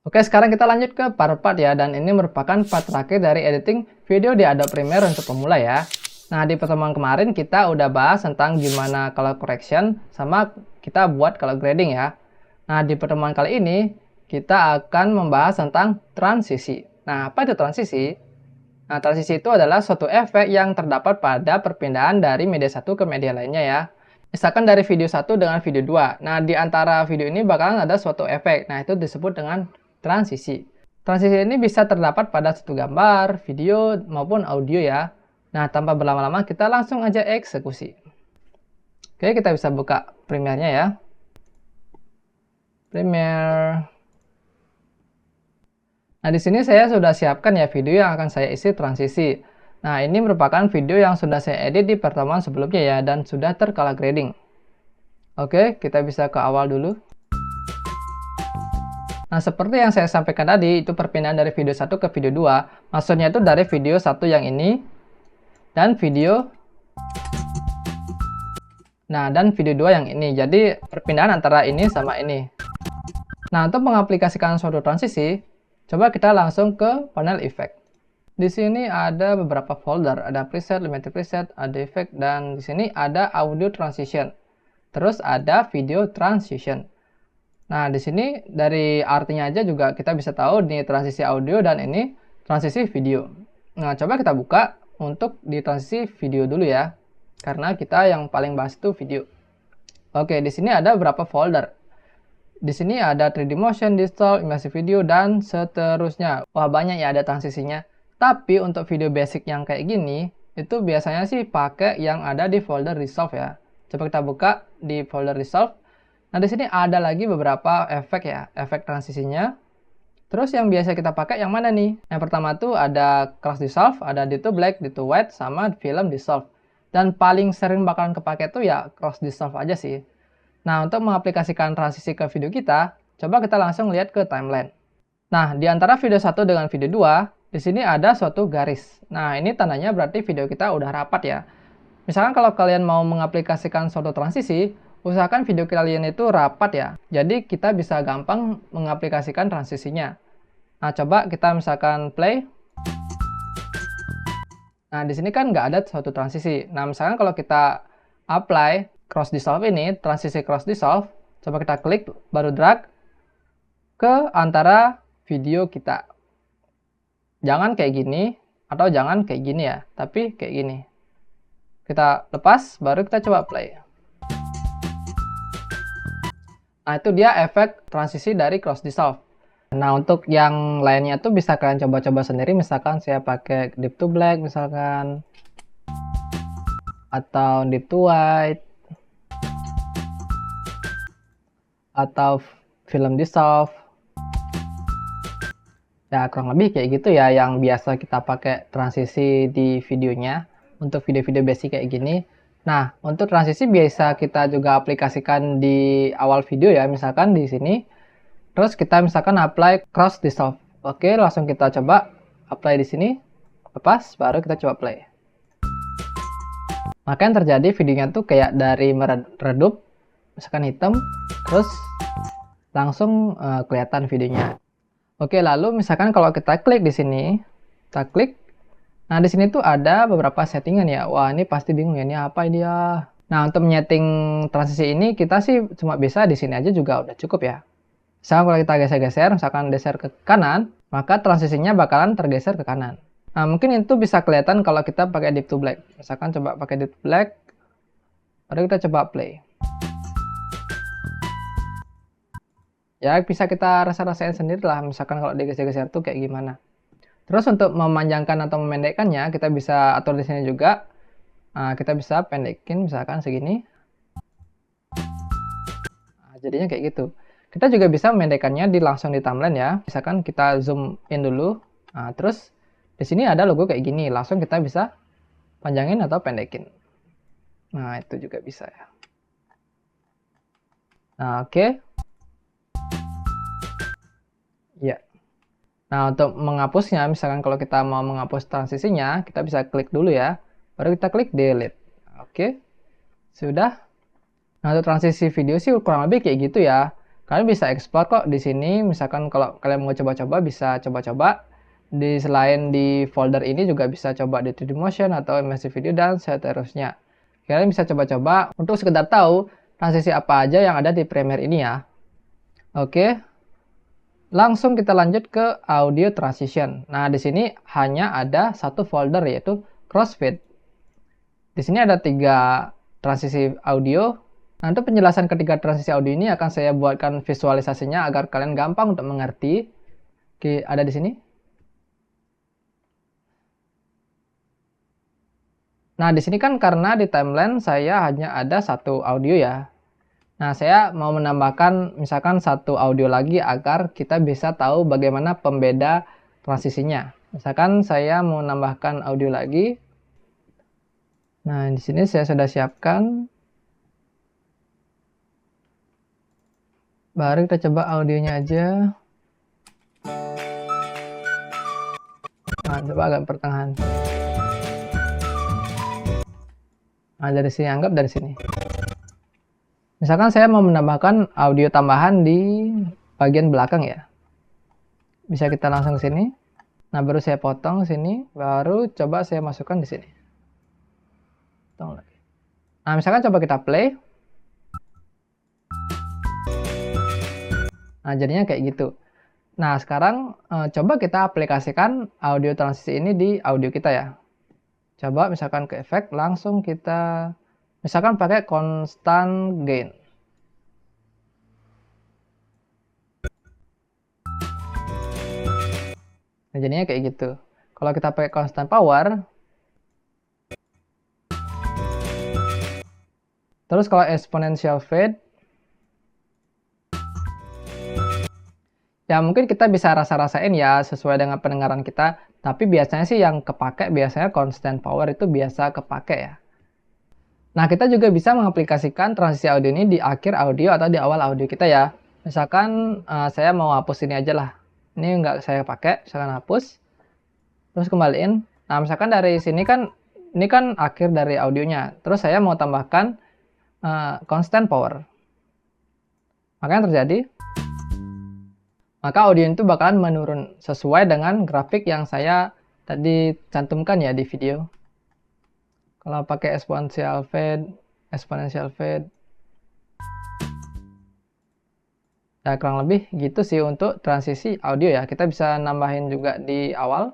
Oke, sekarang kita lanjut ke part ya, dan ini merupakan part terakhir dari editing video di Adobe Premiere untuk pemula ya. Nah, di pertemuan kemarin kita udah bahas tentang gimana color correction sama kita buat color grading ya. Nah, di pertemuan kali ini kita akan membahas tentang transisi. Nah, apa itu transisi? Nah, transisi itu adalah suatu efek yang terdapat pada perpindahan dari media satu ke media lainnya ya. Misalkan dari video 1 dengan video 2. Nah, di antara video ini bakalan ada suatu efek. Nah, itu disebut dengan transisi. Transisi ini bisa terdapat pada satu gambar, video, maupun audio ya. Nah, tanpa berlama-lama kita langsung aja eksekusi. Oke, kita bisa buka Premiere-nya ya. Premiere. Nah, di sini saya sudah siapkan ya video yang akan saya isi transisi. Nah, ini merupakan video yang sudah saya edit di pertemuan sebelumnya ya, dan sudah tercolor grading. Oke, kita bisa ke awal dulu. Nah, seperti yang saya sampaikan tadi, itu perpindahan dari video 1 ke video 2. Maksudnya itu dari video 1 yang ini, dan video 2 yang ini. Jadi, perpindahan antara ini sama ini. Nah, untuk mengaplikasikan suatu transisi, coba kita langsung ke panel effect. Di sini ada beberapa folder, ada preset, limited preset, ada effect, dan di sini ada audio transition. Terus ada video transition. Nah, di sini dari artinya aja juga kita bisa tahu ini transisi audio dan ini transisi video. Nah, coba kita buka untuk di transisi video dulu ya. Karena kita yang paling bahas itu video. Oke, di sini ada beberapa folder. Di sini ada 3D motion, digital, immersive video, dan seterusnya. Wah, banyak ya ada transisinya. Tapi untuk video basic yang kayak gini, itu biasanya sih pakai yang ada di folder resolve ya. Coba kita buka di folder resolve. Nah, di sini ada lagi beberapa efek ya, efek transisinya. Terus yang biasa kita pakai yang mana nih? Yang pertama tuh ada cross dissolve, ada dip to black, dip to white, sama film dissolve. Dan paling sering bakalan kepake tuh ya cross dissolve aja sih. Nah, untuk mengaplikasikan transisi ke video kita, coba kita langsung lihat ke timeline. Nah, di antara video 1 dengan video 2, di sini ada suatu garis. Nah, ini tandanya berarti video kita udah rapat ya. Misalkan kalau kalian mau mengaplikasikan suatu transisi, usahakan video kalian itu rapat ya. Jadi kita bisa gampang mengaplikasikan transisinya. Nah, coba kita misalkan play. Nah, di sini kan nggak ada suatu transisi. Nah, misalkan kalau kita apply cross dissolve ini, transisi cross dissolve, coba kita klik, baru drag ke antara video kita. Jangan kayak gini, atau jangan kayak gini ya, tapi kayak gini. Kita lepas, baru kita coba play. Nah, itu dia efek transisi dari cross dissolve. Nah, untuk yang lainnya tuh bisa kalian coba-coba sendiri. Misalkan saya pakai dip to black misalkan, atau dip to white, atau film dissolve. Ya, kurang lebih kayak gitu ya yang biasa kita pakai transisi di videonya untuk video-video basic kayak gini. Nah, untuk transisi biasa kita juga aplikasikan di awal video ya, misalkan di sini. Terus kita misalkan apply cross dissolve. Oke, langsung kita coba apply di sini. Lepas, baru kita coba play. Maka yang terjadi videonya tuh kayak dari meredup, misalkan hitam, terus langsung kelihatan videonya. Oke, lalu misalkan kalau kita klik di sini, kita klik. Nah, di sini tuh ada beberapa settingan ya. Wah, ini pasti bingung ya, ini apa dia? Nah, untuk menyeting transisi ini kita sih cuma bisa di sini aja juga udah cukup ya. Misalkan kalau kita geser-geser, misalkan geser ke kanan, maka transisinya bakalan tergeser ke kanan. Nah, mungkin itu bisa kelihatan kalau kita pakai dip to black. Misalkan coba pakai dip to black, baru kita coba play. Ya, bisa kita rasa-rasain sendiri lah, misalkan kalau digeser-geser tuh kayak gimana. Terus untuk memanjangkan atau memendekkannya, kita bisa atur di sini juga. Nah, kita bisa pendekin misalkan segini. Nah, jadinya kayak gitu. Kita juga bisa memendekkannya langsung di timeline ya. Misalkan kita zoom in dulu. Nah, terus di sini ada logo kayak gini. Langsung kita bisa panjangin atau pendekin. Nah, itu juga bisa ya. Nah, oke. Ya. Nah, untuk menghapusnya, misalkan kalau kita mau menghapus transisinya, kita bisa klik dulu ya. Baru kita klik delete. Oke. Sudah. Nah, untuk transisi video sih kurang lebih kayak gitu ya. Kalian bisa explore kok di sini. Misalkan kalau kalian mau coba-coba bisa coba-coba. Selain di folder ini juga bisa coba di 3D Motion atau Immersive Video dan seterusnya. Kalian bisa coba-coba untuk sekedar tahu transisi apa aja yang ada di Premiere ini ya. Oke. Langsung kita lanjut ke audio transition. Nah, di sini hanya ada satu folder yaitu crossfade. Di sini ada 3 transisi audio. Nah, untuk penjelasan ketiga transisi audio ini akan saya buatkan visualisasinya agar kalian gampang untuk mengerti. Oke, ada di sini. Nah, di sini kan karena di timeline saya hanya ada satu audio ya. Nah, saya mau menambahkan misalkan satu audio lagi agar kita bisa tahu bagaimana pembeda transisinya. Misalkan saya mau menambahkan audio lagi. Nah, di sini saya sudah siapkan. Baru kita coba audionya aja. Nah, coba agak pertengahan. Nah, dari sini, anggap dari sini. Misalkan saya mau menambahkan audio tambahan di bagian belakang ya. Bisa kita langsung ke sini. Nah, baru saya potong sini, baru coba saya masukkan di sini. Potong lagi. Nah, misalkan coba kita play. Nah, jadinya kayak gitu. Nah, sekarang coba kita aplikasikan audio transisi ini di audio kita ya. Coba misalkan ke efek, langsung kita misalkan pakai constant gain. Nah, jadinya kayak gitu. Kalau kita pakai constant power, terus kalau exponential fade, ya mungkin kita bisa rasa-rasain ya sesuai dengan pendengaran kita. Tapi biasanya sih yang kepake biasanya constant power itu biasa kepake ya. Nah, kita juga bisa mengaplikasikan transisi audio ini di akhir audio atau di awal audio kita ya. Misalkan saya mau hapus ini aja lah. Ini nggak saya pakai, misalkan hapus. Terus kembaliin. Nah, misalkan dari sini kan, ini kan akhir dari audionya. Terus saya mau tambahkan constant power. Maka yang terjadi, maka audio itu bakalan menurun sesuai dengan grafik yang saya tadi cantumkan ya di video. Kalau pakai exponential fade, ya kurang lebih gitu sih untuk transisi audio ya. Kita bisa nambahin juga di awal.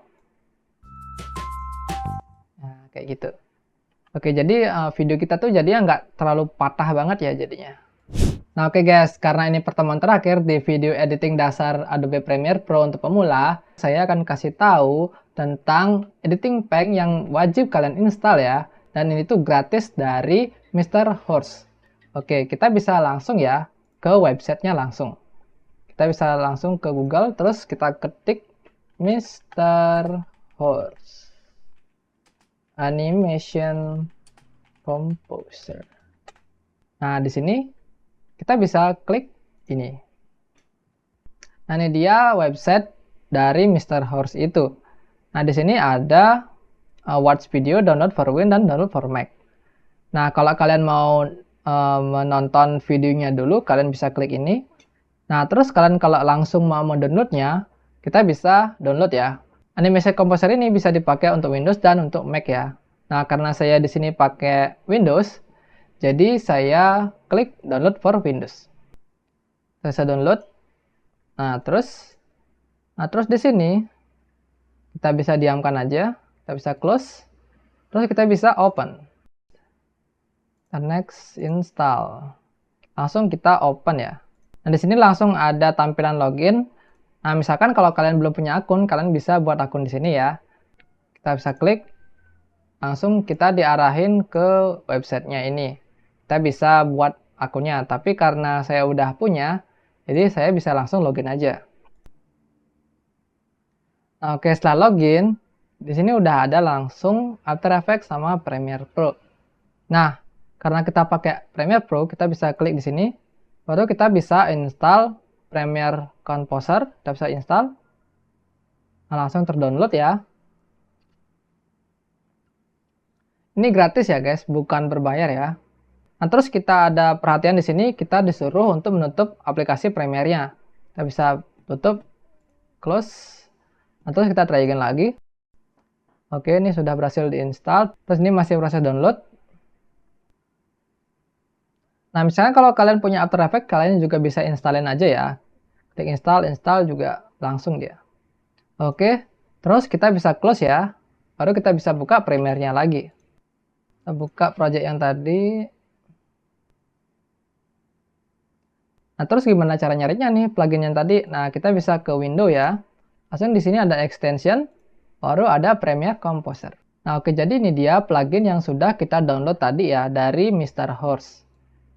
Nah, kayak gitu. Oke, jadi video kita tuh jadinya nggak terlalu patah banget ya jadinya. Nah, oke guys, karena ini pertemuan terakhir di video editing dasar Adobe Premiere Pro untuk pemula, saya akan kasih tahu tentang editing pack yang wajib kalian install ya. Dan ini tuh gratis dari Mr. Horse. Oke, kita bisa langsung ya ke websitenya langsung. Kita bisa langsung ke Google, terus kita ketik Mr. Horse Animation Composer. Nah, di sini kita bisa klik ini. Nah, ini dia website dari Mr. Horse itu. Nah, di sini ada watch video, download for Win, dan download for Mac. Nah, kalau kalian mau menonton videonya dulu, kalian bisa klik ini. Nah, terus kalian kalau langsung mau mendownloadnya, kita bisa download ya. Animation Composer ini bisa dipakai untuk Windows dan untuk Mac ya. Nah, karena saya di sini pakai Windows, jadi saya klik download for Windows. Saya download. Nah, terus di sini kita bisa diamkan aja, kita bisa close. Terus kita bisa open. Next install. Langsung kita open ya. Nah, di sini langsung ada tampilan login. Nah, misalkan kalau kalian belum punya akun, kalian bisa buat akun di sini ya. Kita bisa klik. Langsung kita diarahin ke websitenya ini. Kita bisa buat akunnya, tapi karena saya udah punya, jadi saya bisa langsung login aja. Nah, oke, setelah login, di sini udah ada langsung After Effects sama Premiere Pro. Nah, karena kita pakai Premiere Pro, kita bisa klik di sini, baru kita bisa install Premiere Composer, kita bisa install. Nah, langsung terdownload ya. Ini gratis ya guys, bukan berbayar ya. Nah, terus kita ada perhatian di sini, kita disuruh untuk menutup aplikasi Premiere-nya. Kita bisa tutup, close. Nah, terus kita try again lagi. Oke, ini sudah berhasil diinstal. Terus ini masih proses download. Nah, misalnya kalau kalian punya After Effects, kalian juga bisa installin aja ya. Klik install juga langsung dia. Oke, terus kita bisa close ya. Baru kita bisa buka Premiere-nya lagi. Kita buka project yang tadi. Nah, terus gimana cara nyarinya nih plugin yang tadi? Nah, kita bisa ke window ya. Langsung di sini ada extension, baru ada Premiere Composer. Nah, oke, jadi ini dia plugin yang sudah kita download tadi ya dari Mr. Horse.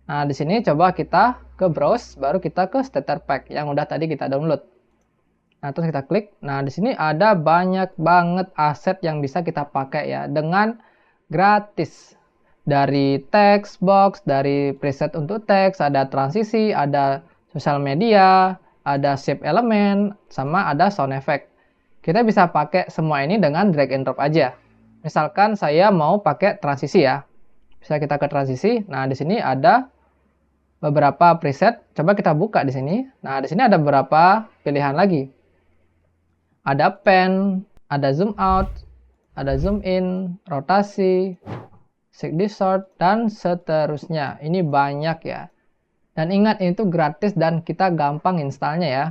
Nah, di sini coba kita ke browse, baru kita ke starter pack yang udah tadi kita download. Nah, terus kita klik. Nah, di sini ada banyak banget aset yang bisa kita pakai ya dengan gratis. Dari text box, dari preset untuk teks, ada transisi, ada sosial media, ada shape element, sama ada sound effect. Kita bisa pakai semua ini dengan drag and drop aja. Misalkan saya mau pakai transisi ya. Bisa kita ke transisi. Nah, di sini ada beberapa preset. Coba kita buka di sini. Nah, di sini ada beberapa pilihan lagi. Ada pen, ada zoom out, ada zoom in, rotasi, seek distort, dan seterusnya. Ini banyak ya. Dan ingat, ini tuh gratis dan kita gampang installnya ya.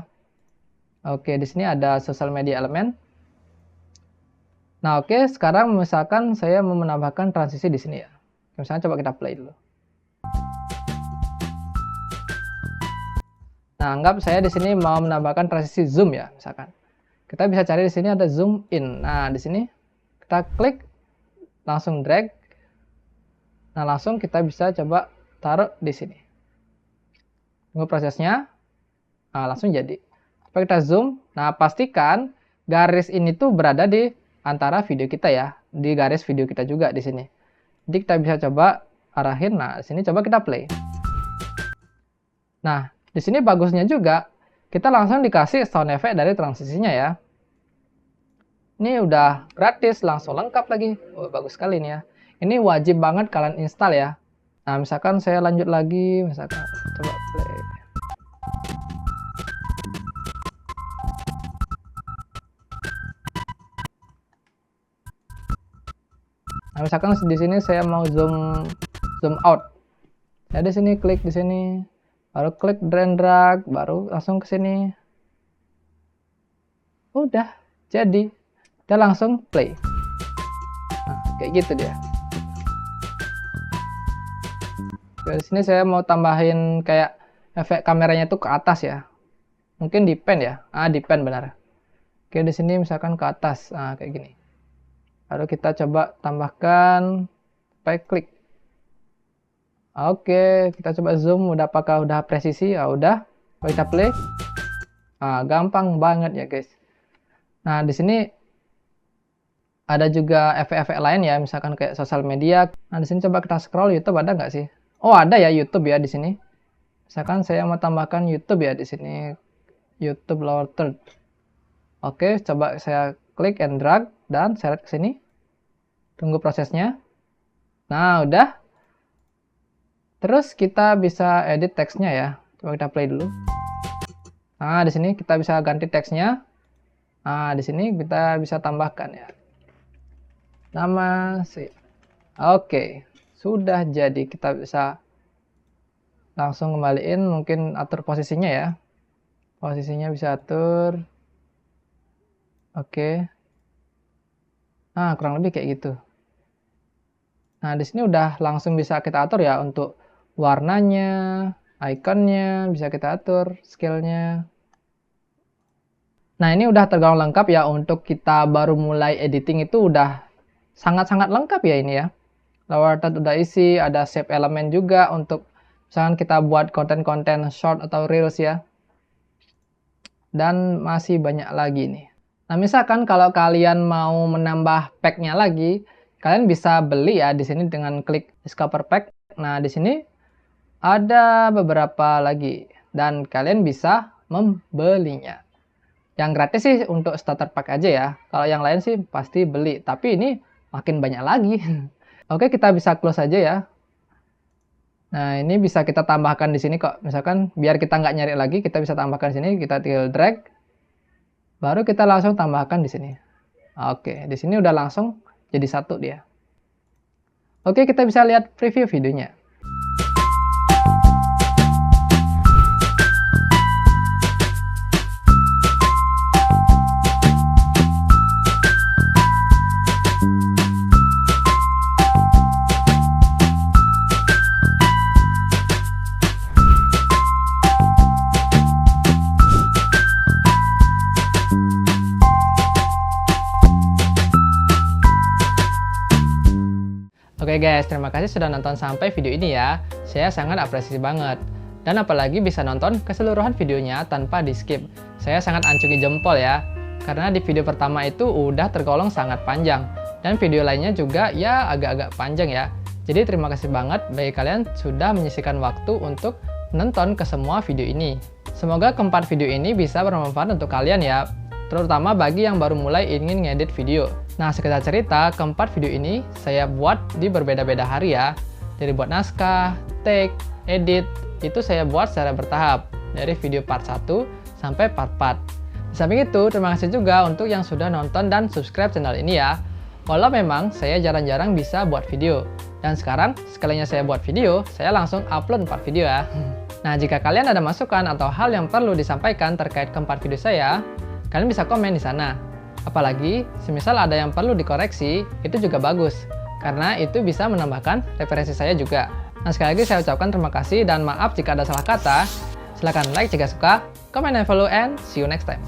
Oke, di sini ada social media element. Nah, oke, sekarang misalkan saya mau menambahkan transisi di sini ya. Misalnya coba kita play dulu. Nah, anggap saya di sini mau menambahkan transisi zoom ya, misalkan. Kita bisa cari di sini ada zoom in. Nah, di sini kita klik, langsung drag. Nah, langsung kita bisa coba taruh di sini. Tunggu prosesnya. Nah, langsung jadi. Coba kita zoom. Nah, pastikan garis ini tuh berada di antara video kita ya. Di garis video kita juga di sini. Jadi kita bisa coba arahin. Nah, di sini coba kita play. Nah, di sini bagusnya juga kita langsung dikasih sound effect dari transisinya ya. Ini udah gratis, langsung lengkap lagi. Oh, bagus sekali nih ya. Ini wajib banget kalian install ya. Nah, misalkan saya lanjut lagi, misalkan coba play. Nah, misalkan di sini saya mau zoom out. Saya di sini klik di sini, baru klik drag, baru langsung ke sini. Udah jadi. Kita langsung play. Nah, kayak gitu dia. Di sini saya mau tambahin kayak efek kameranya tuh ke atas ya. Mungkin di pen ya. Di pen benar. Oke, di sini misalkan ke atas. Nah, kayak gini. Lalu kita coba tambahkan pakai klik. Oke, kita coba zoom. Apakah udah presisi? Ya udah. Coba kita play. Gampang banget ya guys. Nah, di sini ada juga efek-efek lain ya, misalkan kayak sosial media. Nah, di sini coba kita scroll YouTube, ada nggak sih? Oh, ada ya YouTube ya di sini. Misalkan saya mau tambahkan YouTube ya di sini. YouTube lower third. Oke, coba saya klik and drag dan seret ke sini. Tunggu prosesnya. Nah, udah. Terus kita bisa edit teksnya ya. Coba kita play dulu. Nah, di sini kita bisa ganti teksnya. Nah, di sini kita bisa tambahkan ya. Nama sih. Oke, sudah jadi. Kita bisa langsung kembaliin, mungkin atur posisinya ya. Posisinya bisa atur. Oke. Nah, kurang lebih kayak gitu. Nah, di sini udah langsung bisa kita atur ya untuk warnanya, ikonnya, bisa kita atur scale-nya. Nah, ini udah tergolong lengkap ya. Untuk kita baru mulai editing itu udah sangat-sangat lengkap ya ini ya. Lower third udah isi, ada shape element juga untuk misalkan kita buat konten-konten short atau reels ya. Dan masih banyak lagi nih. Nah, misalkan kalau kalian mau menambah pack-nya lagi, kalian bisa beli ya di sini dengan klik discover pack. Nah, di sini ada beberapa lagi dan kalian bisa membelinya. Yang gratis sih untuk starter pack aja ya. Kalau yang lain sih pasti beli, tapi ini makin banyak lagi. Oke, kita bisa close aja ya. Nah, ini bisa kita tambahkan di sini kok. Misalkan biar kita nggak nyari lagi, kita bisa tambahkan di sini, kita tinggal drag. Baru kita langsung tambahkan di sini. Oke, di sini udah langsung jadi satu dia. Oke, kita bisa lihat preview videonya. Oke guys, terima kasih sudah nonton sampai video ini ya. Saya sangat apresiasi banget. Dan apalagi bisa nonton keseluruhan videonya tanpa di skip. Saya sangat acungi jempol ya. Karena di video pertama itu udah tergolong sangat panjang. Dan video lainnya juga ya agak-agak panjang ya. Jadi terima kasih banget bagi kalian sudah menyisihkan waktu untuk menonton ke semua video ini. Semoga keempat video ini bisa bermanfaat untuk kalian ya. Terutama bagi yang baru mulai ingin ngedit video. Nah, sekedar cerita, keempat video ini saya buat di berbeda-beda hari ya. Dari buat naskah, take, edit, itu saya buat secara bertahap. Dari video part 1 sampai part 4. Di samping itu, terima kasih juga untuk yang sudah nonton dan subscribe channel ini ya. Walau memang saya jarang-jarang bisa buat video. Dan sekarang, sekalinya saya buat video, saya langsung upload 4 video ya. Nah, jika kalian ada masukan atau hal yang perlu disampaikan terkait keempat video saya, kalian bisa komen di sana. Apalagi, semisal ada yang perlu dikoreksi, itu juga bagus. Karena itu bisa menambahkan referensi saya juga. Nah, sekali lagi saya ucapkan terima kasih dan maaf jika ada salah kata. Silahkan like jika suka, comment and follow, and see you next time.